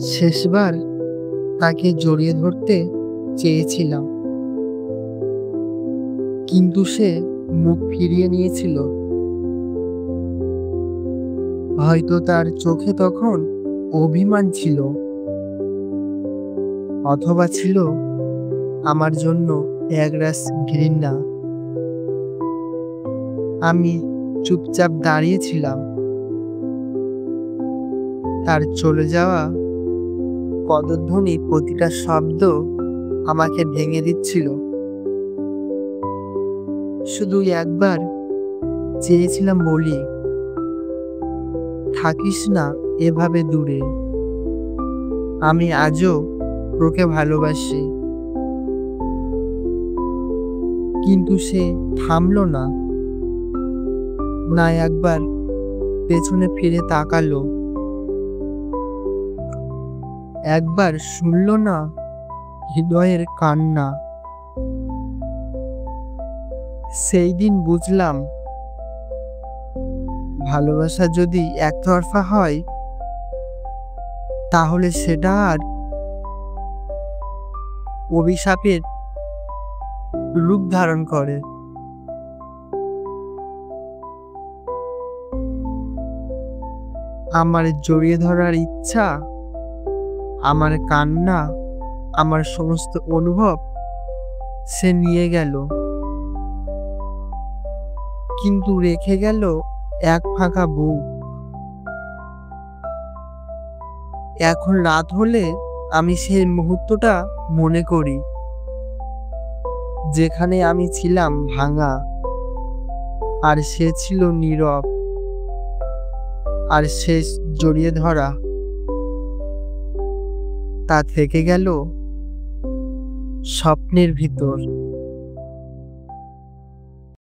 শেষবার তাকে জড়িয়ে ধরতে চেয়েছিলাম, কিন্তু সে মুখ ফিরিয়ে নিয়েছিল। হয়তো তার চোখে তখন অভিমান ছিল, অথবা ছিল আমার জন্য একরাশ ঘৃণা। আমি চুপচাপ দাঁড়িয়েছিলাম। তার চলে যাওয়া পদধ্বনি প্রতিটা শব্দ আমাকে ভেঙে দিচ্ছিল। শুধু একবার চেয়েছিলাম বলি, থাকিস না এভাবে দূরে, আমি আজও তোকে ভালোবাসি। কিন্তু সে থামলো না, না একবার পেছনে ফিরে তাকালো, একবার শুনলো না হৃদয়ের কান্না। সেই দিন বুঝলাম, ভালোবাসা যদি একতরফা হয় তাহলে সেটা আর অভিশাপের রূপ ধারণ করে। আমার জড়িয়ে ধরার ইচ্ছা, আমার কান্না, আমার সমস্ত অনুভব সে নিয়ে গেল, কিন্তু রেখে গেল এক ফাঁকা বুক। এখন রাত হলে আমি সেই মুহূর্তটা মনে করি, যেখানে আমি ছিলাম ভাঙা, আর সে ছিল নীরব, আর শেষ জড়িয়ে ধরা তা থেকে গেল স্বপ্নের ভিতর।